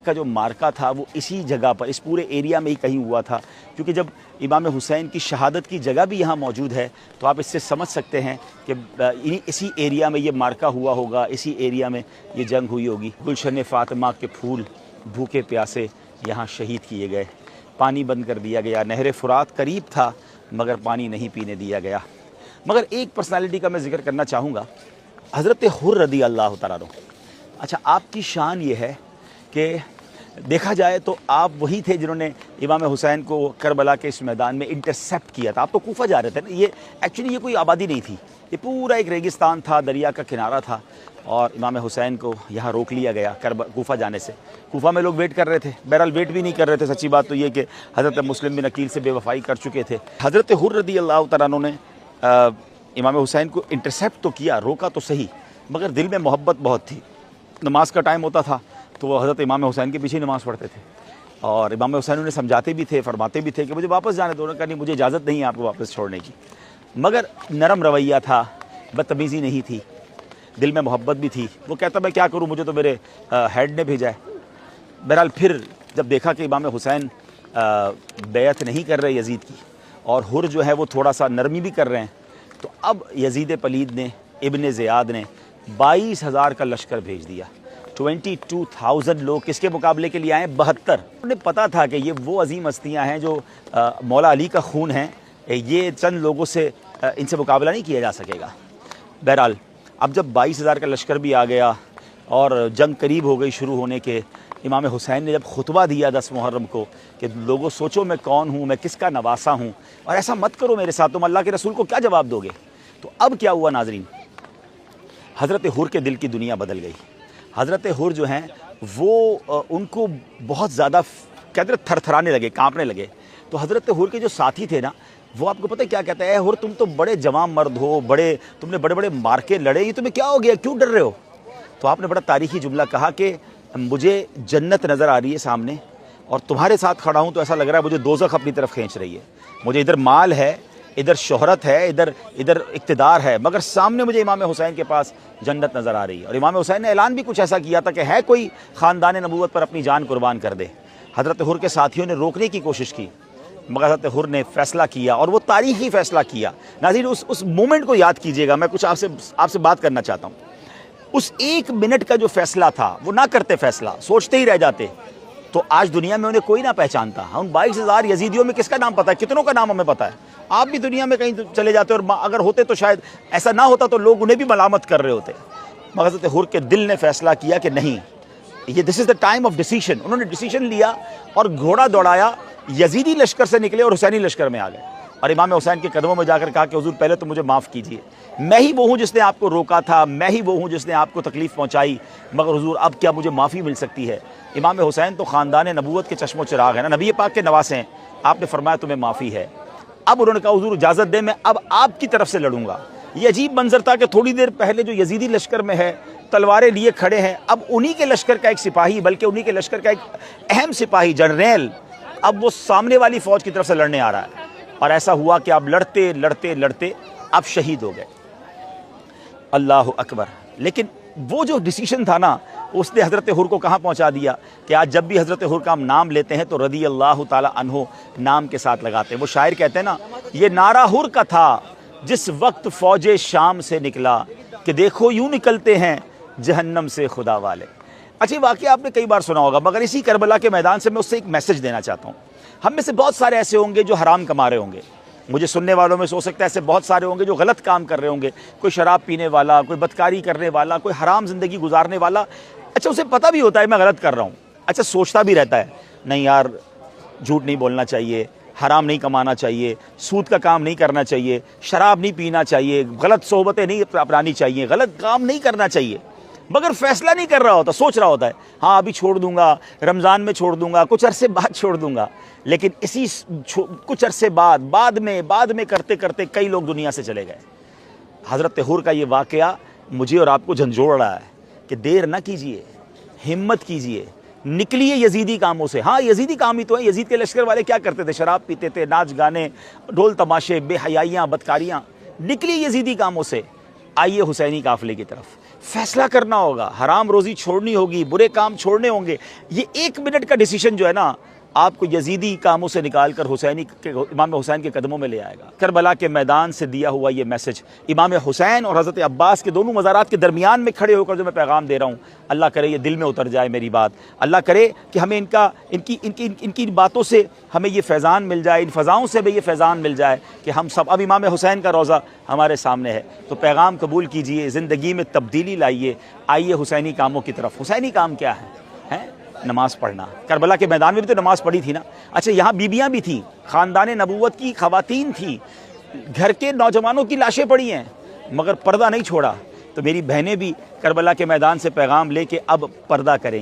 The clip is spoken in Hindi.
का जो मार्का था वो इसी जगह पर, इस पूरे एरिया में ही कहीं हुआ था, क्योंकि जब इमाम हुसैन की शहादत की जगह भी यहाँ मौजूद है तो आप इससे समझ सकते हैं कि इसी एरिया में ये मार्का हुआ होगा, इसी एरिया में ये जंग हुई होगी। गुलशन फ़ातिमा के फूल भूखे प्यासे यहाँ शहीद किए गए, पानी बंद कर दिया गया। नहर फ़ुरात करीब था मगर पानी नहीं पीने दिया गया। मगर एक पर्सनालिटी का मैं जिक्र करना चाहूँगा, हज़रत हुर रदी अल्लाह तआला अन्हु। अच्छा, आपकी शान ये है कि देखा जाए तो आप वही थे जिन्होंने इमाम हुसैन को करबला के इस मैदान में इंटरसेप्ट किया था। आप तो कूफा जा रहे थे ना, ये एक्चुअली ये कोई आबादी नहीं थी, ये पूरा एक रेगिस्तान था, दरिया का किनारा था और इमाम हुसैन को यहाँ रोक लिया गया कूफा जाने से। कूफा में लोग वेट कर रहे थे, बहरहाल वेट भी नहीं कर रहे थे। सच्ची बात तो ये कि हज़रत मुस्लिम बिन अकील से बेवफाई कर चुके थे। हज़रत हुर रदी अल्लाह तआला अन्हु ने इमाम हुसैन को इंटरसेप्ट तो किया, रोका तो सही, मगर दिल में मोहब्बत बहुत थी। नमाज का टाइम होता था तो वो हज़रत इमाम हुसैन के पीछे नमाज़ पढ़ते थे और इमाम हुसैन उन्हें समझाते भी थे, फरमाते भी थे कि मुझे वापस जाने दो। उन्होंने कहा नहीं, मुझे इजाज़त नहीं है आपको वापस छोड़ने की। मगर नरम रवैया था, बदतमीज़ी नहीं थी, दिल में मोहब्बत भी थी। वो कहता मैं क्या करूँ, मुझे तो मेरे हेड ने भेजा है। बहरहाल फिर जब देखा कि इमाम हुसैन बैअत नहीं कर रहे यजीद की और हुर जो है वो थोड़ा सा नरमी भी कर रहे हैं, तो अब यजीद पलीद ने, इब्न ज़ियाद ने 22,000 का लश्कर भेज दिया। 22,000 लोग किसके मुकाबले के लिए आए? 72। उन्हें पता था कि ये वो अजीम हस्तियाँ हैं जो मौला अली का खून है, ये चंद लोगों से इनसे मुकाबला नहीं किया जा सकेगा। बहरहाल अब जब 22,000 का लश्कर भी आ गया और जंग करीब हो गई शुरू होने के, इमाम हुसैन ने जब खुतबा दिया 10 मुहर्रम को कि लोगों सोचो मैं कौन हूँ, मैं किसका नवासा हूँ और ऐसा मत करो मेरे साथ, तुम अल्लाह के रसूल को क्या जवाब दोगे। तो अब क्या हुआ नाजरीन, हज़रत हुर के दिल की दुनिया बदल गई। हज़रत हुर जो हैं वो उनको बहुत ज़्यादा कहते थरथराने लगे, कांपने लगे। तो हज़रत हुर के जो साथी थे ना, वो आपको पता है क्या कहते हैं? हुर तुम तो बड़े जवान मर्द हो, तुमने बड़े बड़े मार्के लड़े, ये तुम्हें क्या हो गया, क्यों डर रहे हो? तो आपने बड़ा तारीखी जुमला कहा कि मुझे जन्नत नज़र आ रही है सामने और तुम्हारे साथ खड़ा हूँ तो ऐसा लग रहा है मुझे दोज़ख अपनी तरफ खींच रही है। मुझे इधर माल है, इधर शोहरत है, इधर इक़्तिदार है, मगर सामने मुझे इमाम हुसैन के पास जन्नत नज़र आ रही है। और इमाम हुसैन ने ऐलान भी कुछ ऐसा किया था कि है कोई ख़ानदान नबूवत पर अपनी जान कुर्बान कर दे। हज़रत हुर के साथियों ने रोकने की कोशिश की मगर हज़रत हुर ने फ़ैसला किया और वो तारीख़ी फ़ैसला किया। नाज़रीन उस मोमेंट को याद कीजिएगा, मैं कुछ आपसे बात करना चाहता हूँ। उस 1 मिनट का जो फ़ैसला था, वो ना करते फ़ैसला, सोचते ही रह जाते, तो आज दुनिया में उन्हें कोई ना पहचानता। हम 22,000 यजीदियों में किसका नाम पता है? कितनों का नाम हमें पता है? आप भी दुनिया में कहीं चले जाते और अगर होते तो शायद ऐसा ना होता तो लोग उन्हें भी मलामत कर रहे होते। मगर हज़रत हुर के दिल ने फैसला किया कि नहीं, ये this is the time of decision. उन्होंने डिसीजन लिया और घोड़ा दौड़ाया, यजीदी लश्कर से निकले और हुसैनी लश्कर में आ गए और इमाम हुसैन के कदमों में जाकर कहा कि हुजूर पहले तो मुझे माफ़ कीजिए, मैं ही वो हूँ जिसने आपको रोका था, मैं ही वो हूँ जिसने आपको तकलीफ़ पहुँचाई, मगर हुजूर अब क्या मुझे माफ़ी मिल सकती है? इमाम हुसैन तो ख़ानदान नबूवत के चश्मो चिराग है ना, नबी पाक के नवासे हैं, आपने फरमाया तुम्हें माफ़ी है। अब उन्होंने कहा हुजूर इजाज़त दें, मैं अब आपकी तरफ से लड़ूंगा। ये अजीब मंजर था कि थोड़ी देर पहले जो यजीदी लश्कर में है, तलवारें लिए खड़े हैं, अब उन्हीं के लश्कर का एक सिपाही, बल्कि उन्हीं के लश्कर का एक अहम सिपाही जनरल, अब वो सामने वाली फ़ौज की तरफ से लड़ने आ रहा है। और ऐसा हुआ कि आप लड़ते लड़ते लड़ते आप शहीद हो गए। अल्लाह अकबर। लेकिन वो जो डिसीजन था ना, उसने हज़रत हुर को कहाँ पहुँचा दिया कि आज जब भी हज़रत हुर का हम नाम लेते हैं तो रदी अल्लाह ताला अन्हो नाम के साथ लगाते हैं। वो शायर कहते हैं ना, ये नारा हुर का था जिस वक्त फ़ौजे शाम से निकला, कि देखो यूँ निकलते हैं जहन्नम से खुदा वाले। अच्छी वाक़या आपने कई बार सुना होगा, मगर इसी करबला के मैदान से मैं उससे एक मैसेज देना चाहता हूँ। हम में से बहुत सारे ऐसे होंगे जो हराम कमा रहे होंगे, मुझे सुनने वालों में हो सकता है ऐसे बहुत सारे होंगे जो गलत काम कर रहे होंगे, कोई शराब पीने वाला, कोई बदकारी करने वाला, कोई हराम ज़िंदगी गुजारने वाला। अच्छा, उसे पता भी होता है मैं गलत कर रहा हूँ, अच्छा सोचता भी रहता है नहीं यार, झूठ नहीं बोलना चाहिए, हराम नहीं कमाना चाहिए, सूद का काम नहीं करना चाहिए, शराब नहीं पीना चाहिए, गलत सोहबतें नहीं अपनानी चाहिए, गलत काम नहीं करना चाहिए, मगर फैसला नहीं कर रहा होता, सोच रहा होता है हाँ अभी छोड़ दूंगा, रमज़ान में छोड़ दूंगा, कुछ अरसे बाद छोड़ दूंगा। लेकिन इसी कुछ अरसे बाद में करते करते कई लोग दुनिया से चले गए। हज़रत हुर का ये वाक़या मुझे और आपको झंझोड़ रहा है कि देर ना कीजिए, हिम्मत कीजिए, निकलिए यजीदी कामों से। हाँ यजीदी काम ही तो है। यजीद के लश्कर वाले क्या करते थे? शराब पीते थे, नाच गाने, ढोल तमाशे, बेहयाइयाँ, बदकारियाँ। निकलिए यजीदी कामों से, आइए हुसैनी काफ़िले की तरफ। फैसला करना होगा, हराम रोज़ी छोड़नी होगी, बुरे काम छोड़ने होंगे। ये 1 मिनट का डिसीजन जो है ना, आपको यजीदी कामों से निकाल कर इमाम हुसैन के कदमों में ले आएगा। करबला के मैदान से दिया हुआ ये मैसेज इमाम हुसैन और हज़रत अब्बास के दोनों मज़ारात के दरमियान में खड़े होकर जो मैं पैगाम दे रहा हूँ, अल्लाह करे ये दिल में उतर जाए मेरी बात। अल्लाह करे कि हमें इनकी बातों से हमें ये फैज़ान मिल जाए, इन फ़ज़ाओं से हमें ये फैज़ान मिल जाए कि हम सब अब इमाम हुसैन का रोज़ा हमारे सामने है। तो पैगाम कबूल कीजिए, ज़िंदगी में तब्दीली लाइए, आइए हुसैनी कामों की तरफ। हुसैनी काम क्या है? नमाज़ पढ़ना। करबला के मैदान में भी तो नमाज़ पढ़ी थी ना। अच्छा, यहाँ बीबियाँ भी थीं, ख़ानदान नबूवत की ख़वातीन थीं, घर के नौजवानों की लाशें पड़ी हैं, मगर पर्दा नहीं छोड़ा। तो मेरी बहनें भी करबला के मैदान से पैगाम लेके अब पर्दा करेंगी।